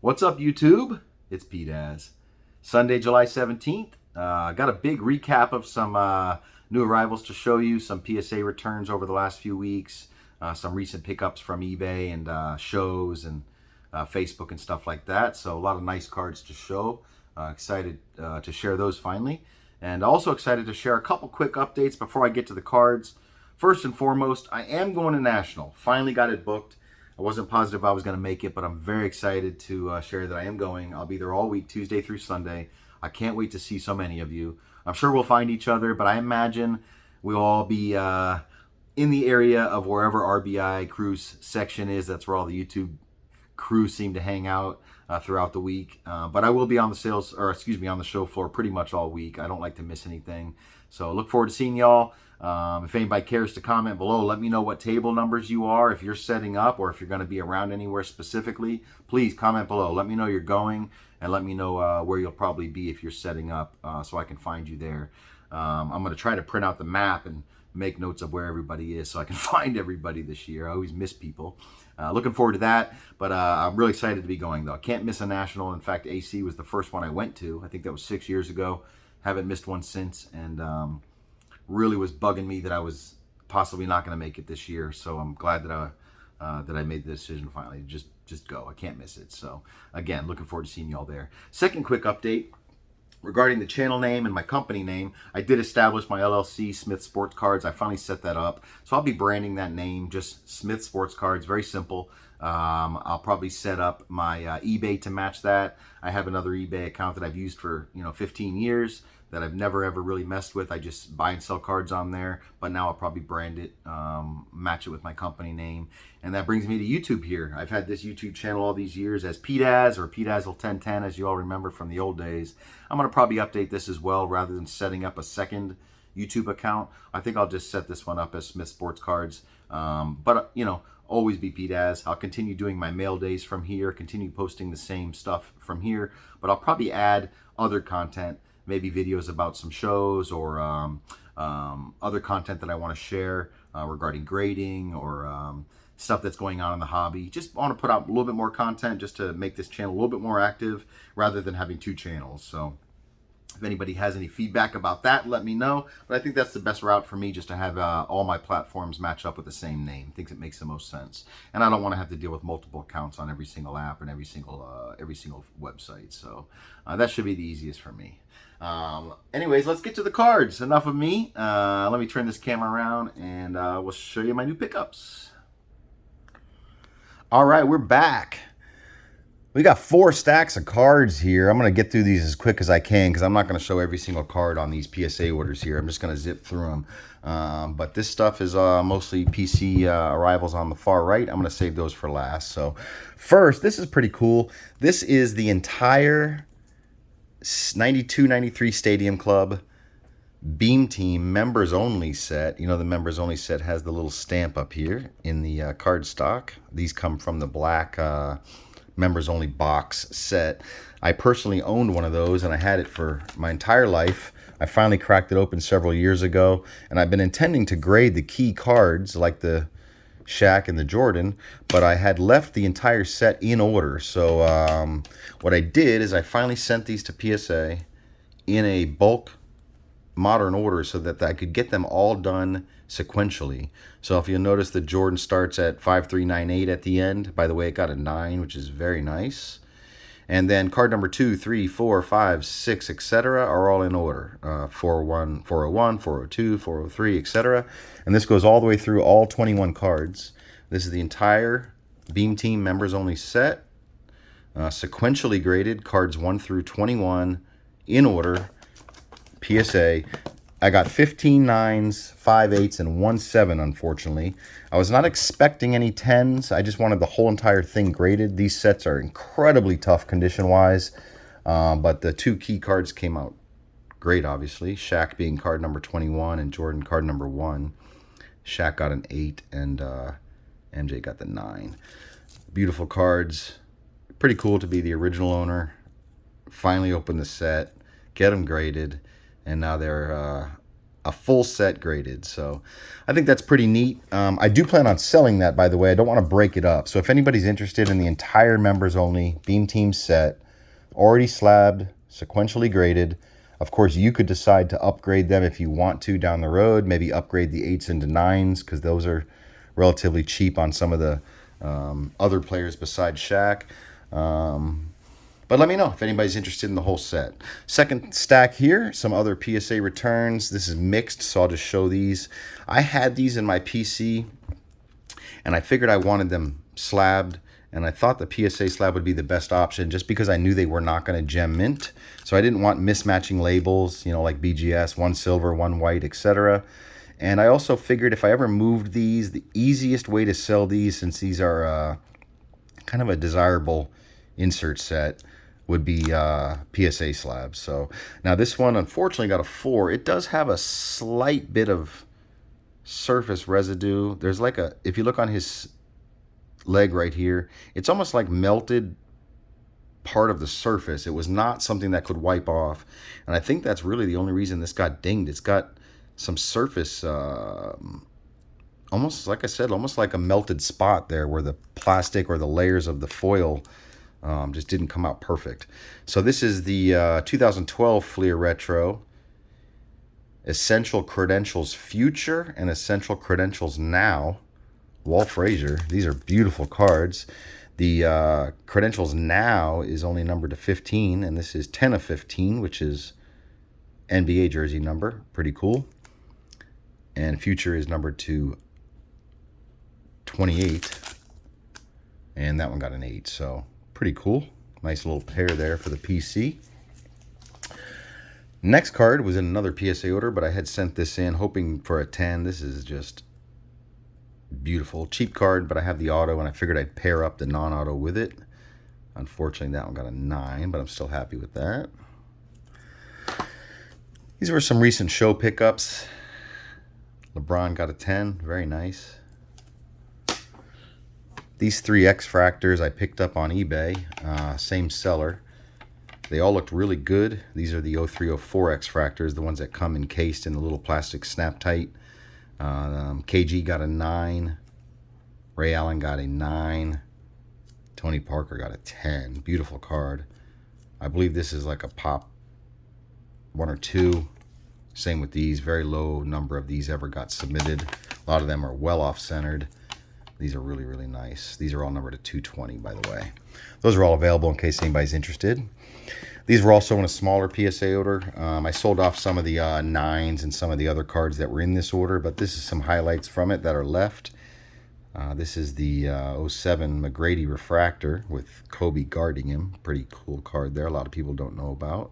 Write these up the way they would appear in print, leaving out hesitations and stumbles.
What's up, YouTube? It's PSA. Sunday, July 17th. Got a big recap of some new arrivals to show you, some PSA returns over the last few weeks, some recent pickups from eBay and shows and Facebook and stuff like that. So a lot of nice cards to show. Excited to share those finally. And also excited to share a couple quick updates before I get to the cards. First and foremost, I am going to National. Finally got it booked. I wasn't positive I was going to make it, but I'm very excited to share that I am going. I'll be there all week, Tuesday through Sunday. I can't wait to see so many of you. I'm sure we'll find each other, but I imagine we'll all be in the area of wherever RBI Cruise section is. That's where all the YouTube crews seem to hang out throughout the week. But I will be on the on the show floor pretty much all week. I don't like to miss anything. So look forward to seeing y'all. If anybody cares to comment below, let me know what table numbers you are. If you're setting up or if you're going to be around anywhere specifically, please comment below. Let me know you're going and let me know where you'll probably be if you're setting up so I can find you there. I'm going to try to print out the map and make notes of where everybody is so I can find everybody this year. I always miss people. Looking forward to that, but I'm really excited to be going, though. I can't miss a national. In fact, AC was the first one I went to. I think that was 6 years ago. Haven't missed one since, and really was bugging me that I was possibly not going to make it this year. So I'm glad that I made the decision finally to just go. I can't miss it. So again, looking forward to seeing you all there. Second quick update. Regarding the channel name and my company name, I did establish my LLC, Smith Sports Cards. I finally set that up. So I'll be branding that name, just Smith Sports Cards, very simple. I'll probably set up my eBay to match that. I have another eBay account that I've used for 15 years that I've never ever really messed with. I just buy and sell cards on there, but now I'll probably brand it, match it with my company name. And that brings me to YouTube here. I've had this YouTube channel all these years as PDAZ or PDAZL1010, as you all remember from the old days. I'm going to probably update this as well rather than setting up a second YouTube account. I think I'll just set this one up as Smith Sports Cards. But always be PDAZ. I'll continue doing my mail days from here, continue posting the same stuff from here, but I'll probably add other content, maybe videos about some shows or other content that I want to share regarding grading or stuff that's going on in the hobby. Just want to put out a little bit more content just to make this channel a little bit more active rather than having two channels. So if anybody has any feedback about that, let me know. But I think that's the best route for me, just to have all my platforms match up with the same name. I think it makes the most sense. And I don't want to have to deal with multiple accounts on every single app and every single website. So that should be the easiest for me. Anyways, let's get to the cards. Enough of me. Let me turn this camera around and we'll show you my new pickups. All right, we're back. We got 4 stacks of cards here. I'm going to get through these as quick as I can because I'm not going to show every single card on these PSA orders here. I'm just going to zip through them. But this stuff is mostly PC arrivals on the far right. I'm going to save those for last. So first, this is pretty cool. This is the entire 92-93 Stadium Club Beam Team members only set. The members only set has the little stamp up here in the card stock. These come from the black members only box set. I personally owned one of those and I had it for my entire life. I finally cracked it open several years ago, and I've been intending to grade the key cards like the Shaq and the Jordan, but I had left the entire set in order. So what I did is I finally sent these to PSA in a bulk modern order so that I could get them all done sequentially. So if you'll notice, the Jordan starts at 5398 at the end. By the way, it got a 9, which is very nice. And then card number 2, 3, 4, 5, 6, etc. are all in order. 401, 401, 402, 403, etc. And this goes all the way through all 21 cards. This is the entire Beam Team members only set, sequentially graded, cards 1 through 21 in order. PSA. I got 15 9s, 5 8s, and 1 7, unfortunately. I was not expecting any 10s. I just wanted the whole entire thing graded. These sets are incredibly tough condition-wise, but the 2 key cards came out great, obviously. Shaq being card number 21 and Jordan card number 1. Shaq got an 8 and MJ got the 9. Beautiful cards. Pretty cool to be the original owner. Finally open the set, get them graded. And now they're a full set graded. So I think that's pretty neat. I do plan on selling that, by the way. I don't want to break it up. So if anybody's interested in the entire members only Beam Team set, already slabbed, sequentially graded, of course, you could decide to upgrade them if you want to down the road. Maybe upgrade the 8s into 9s, because those are relatively cheap on some of the other players besides Shaq. But let me know if anybody's interested in the whole set. Second stack here, some other PSA returns. This is mixed, so I'll just show these. I had these in my PC, and I figured I wanted them slabbed, and I thought the PSA slab would be the best option just because I knew they were not going to gem mint. So I didn't want mismatching labels, you know, like BGS, one silver, one white, etc. And I also figured if I ever moved these, the easiest way to sell these, since these are kind of a desirable insert set, would be PSA slabs. So now this one unfortunately got a 4. It does have a slight bit of surface residue. There's like a, if you look on his leg right here, it's almost like melted part of the surface. It was not something that could wipe off, and I think that's really the only reason this got dinged. It's got some surface, almost like I said, almost like a melted spot there where the plastic or the layers of the foil just didn't come out perfect. So this is the 2012 Fleer Retro, Essential Credentials Future and Essential Credentials Now, Walt Frazier. These are beautiful cards. The Credentials Now is only numbered to 15, and this is 10 of 15, which is NBA jersey number. Pretty cool. And Future is numbered to 28, and that one got an 8, so pretty cool. Nice little pair there for the PC. Next card was in another PSA order, but I had sent this in hoping for a 10. This is just beautiful. Cheap card, but I have the auto, and I figured I'd pair up the non-auto with it. Unfortunately, that one got a 9, but I'm still happy with that. These were some recent show pickups. LeBron got a 10. Very nice. These 3 X-Fractors I picked up on eBay. Same seller. They all looked really good. These are the 0304 X-Fractors, the ones that come encased in the little plastic snap tight. KG got a 9. Ray Allen got a 9. Tony Parker got a 10. Beautiful card. I believe this is like a pop 1 or 2. Same with these. Very low number of these ever got submitted. A lot of them are well off-centered. These are really, really nice. These are all numbered to 220, by the way. Those are all available in case anybody's interested. These were also in a smaller PSA order. I sold off some of the 9s and some of the other cards that were in this order, but this is some highlights from it that are left. This is the 07 McGrady Refractor with Kobe guarding him. Pretty cool card there. A lot of people don't know about.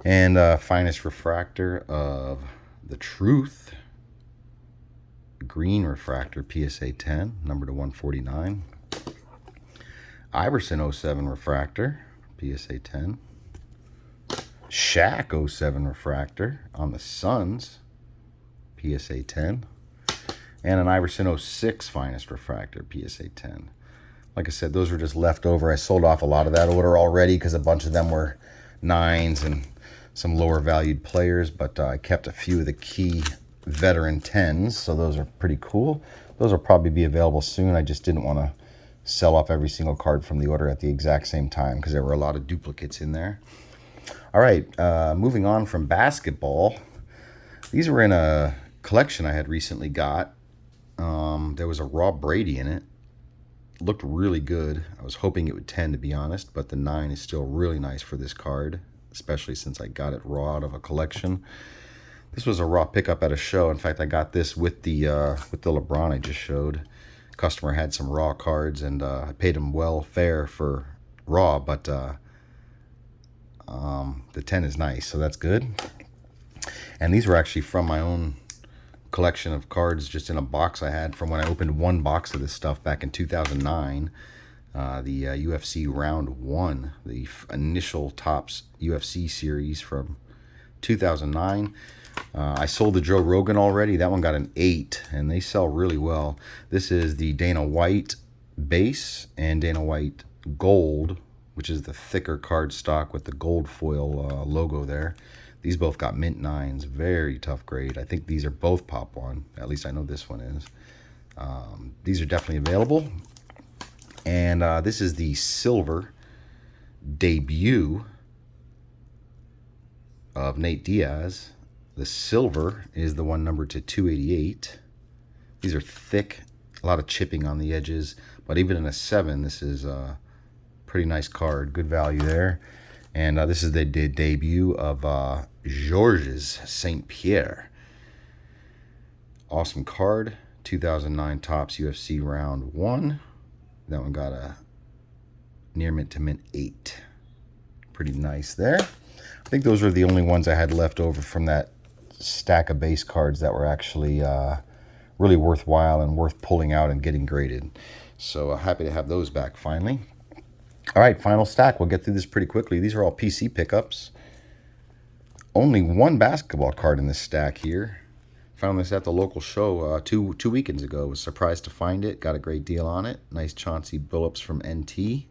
And finest refractor of the Truth. Green Refractor PSA 10, number to 149. Iverson 07 Refractor, PSA 10. Shaq 07 Refractor on the Suns, PSA 10. And an Iverson 06 Finest Refractor, PSA 10. Like I said, those were just left over. I sold off a lot of that order already because a bunch of them were 9s and some lower valued players, but I kept a few of the key veteran 10s, so those are pretty cool. Those will probably be available soon. I just didn't want to sell off every single card from the order at the exact same time because there were a lot of duplicates in there. All right, moving on from basketball. These were in a collection I had recently got. There was a Rob Brady in it. Looked really good. I was hoping it would 10, to be honest, but the 9 is still really nice for this card, especially since I got it raw out of a collection. This was a raw pickup at a show. In fact, I got this with the LeBron I just showed. Customer had some raw cards, and I paid him well fair for raw, but the 10 is nice, so that's good. And these were actually from my own collection of cards, just in a box I had from when I opened one box of this stuff back in 2009. The UFC Round 1, the initial Topps UFC series from 2009. I sold the Joe Rogan already. That one got an 8, and they sell really well. This is the Dana White base and Dana White gold, which is the thicker card stock with the gold foil logo there. These both got mint 9s. Very tough grade. I think these are both pop 1. At least I know this one is. These are definitely available. And this is the silver debut of Nate Diaz. The silver is the one numbered to 288. These are thick, a lot of chipping on the edges, but even in a 7, this is a pretty nice card. Good value there. And this is the debut of Georges St. Pierre. Awesome card. 2009 Topps UFC round 1. That one got a near mint to mint 8. Pretty nice there. I think those were the only ones I had left over from that stack of base cards that were actually really worthwhile and worth pulling out and getting graded. So happy to have those back finally. All right, final stack. We'll get through this pretty quickly. These are all PC pickups. Only one basketball card in this stack here. Found this at the local show two weekends ago. Was surprised to find it. Got a great deal on it. Nice Chauncey Billups from NT.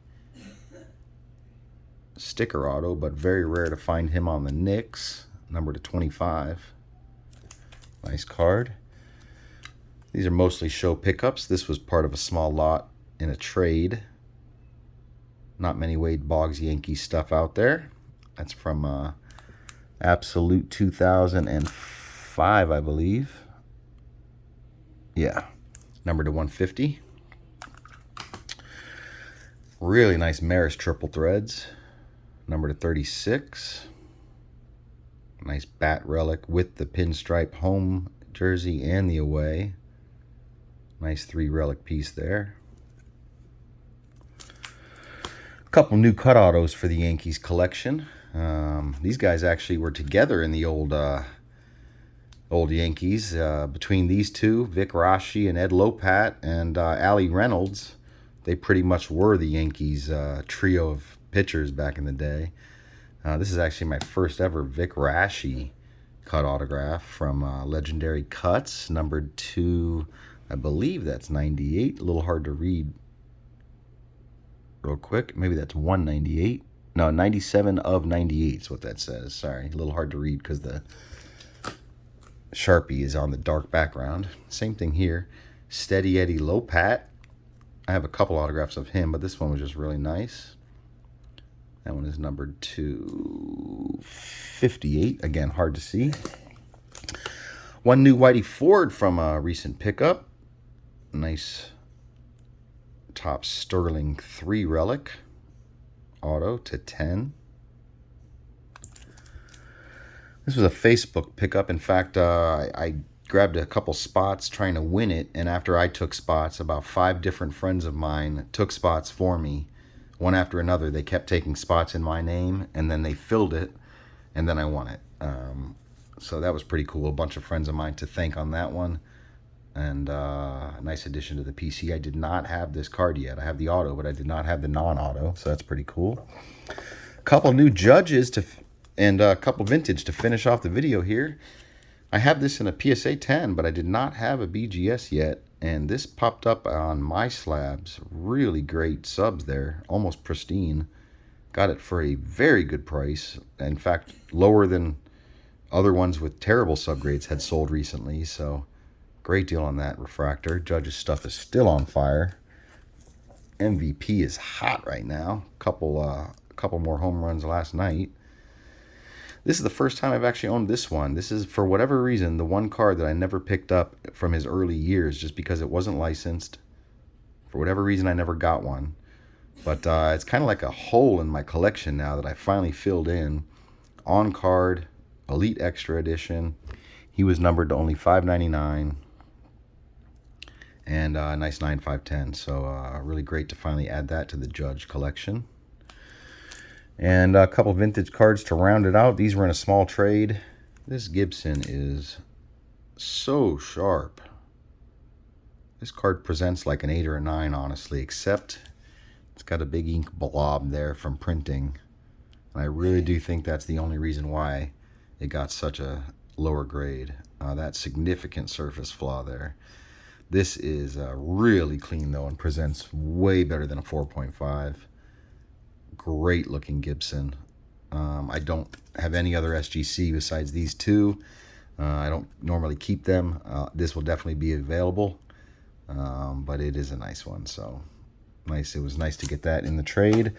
Sticker auto, but very rare to find him on the Knicks. Number to 25. Nice card. These are mostly show pickups. This was part of a small lot in a trade. Not many Wade Boggs Yankees stuff out there. That's from Absolute 2005, I believe. Yeah, number to 150. Really nice Maris triple threads. Number to 36. Nice bat relic with the pinstripe home jersey and the away. Nice 3 relic piece there. Couple new cut autos for the Yankees collection. These guys actually were together in the old Yankees. Between these two, Vic Rashi and Ed Lopat and Allie Reynolds, they pretty much were the Yankees trio of pitchers back in the day. This is actually my first ever Vic Rashi cut autograph from Legendary Cuts, numbered to, I believe that's 98. A little hard to read real quick. Maybe that's 198. No, 97 of 98 is what that says. Sorry, a little hard to read because the Sharpie is on the dark background. Same thing here. Steady Eddie Lopat. I have a couple autographs of him, but this one was just really nice. That one is numbered to 58. Again, hard to see. One new Whitey Ford from a recent pickup. Nice Top Sterling 3 relic. Auto to 10. This was a Facebook pickup. In fact, I grabbed a couple spots trying to win it, and after I took spots, about 5 different friends of mine took spots for me. One after another, they kept taking spots in my name, and then they filled it, and then I won it. So that was pretty cool. A bunch of friends of mine to thank on that one. And a nice addition to the PC. I did not have this card yet. I have the auto, but I did not have the non-auto, so that's pretty cool. A couple new judges and a couple vintage to finish off the video here. I have this in a PSA 10, but I did not have a BGS yet, and this popped up on my slabs. Really great subs there, almost pristine. Got it for a very good price. In fact, lower than other ones with terrible subgrades had sold recently, so great deal on that refractor. Judge's stuff is still on fire. MVP is hot right now. Couple more home runs last night. This is the first time I've actually owned this one. This is, for whatever reason, the one card that I never picked up from his early years just because it wasn't licensed. For whatever reason, I never got one. But it's kind of like a hole in my collection now that I finally filled in. On card, Elite Extra Edition. He was numbered to only $5.99. And a nice 9.510. So really great to finally add that to the Judge collection. And a couple vintage cards to round it out. These were in a small trade. This Gibson is so sharp. This card presents like an 8 or a 9, honestly, except it's got a big ink blob there from printing. And I really do think that's the only reason why it got such a lower grade. That significant surface flaw there. This is really clean, though, and presents way better than a 4.5. Great looking Gibson. I don't have any other SGC besides these two. I don't normally keep them. This will definitely be available, but it is a nice one. So nice. It was nice to get that in the trade.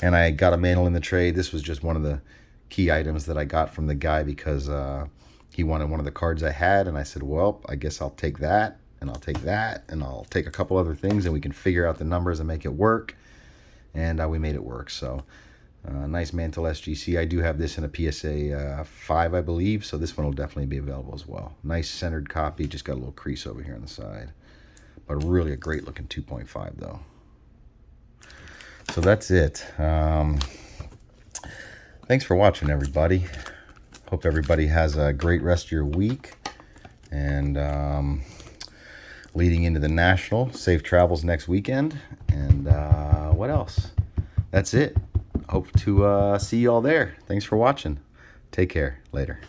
And I got a mantle in the trade. This was just one of the key items that I got from the guy because he wanted one of the cards I had. And I said, well, I guess I'll take that, and I'll take that, and I'll take a couple other things, and we can figure out the numbers and make it work. And we made it work. So nice mantle SGC. I do have this in a PSA 5, I believe. So this one will definitely be available as well. Nice centered copy. Just got a little crease over here on the side. But really a great looking 2.5 though. So that's it. Thanks for watching, everybody. Hope everybody has a great rest of your week. And leading into the National, safe travels next weekend. And what else? That's it. Hope to see you all there. Thanks for watching. Take care. Later.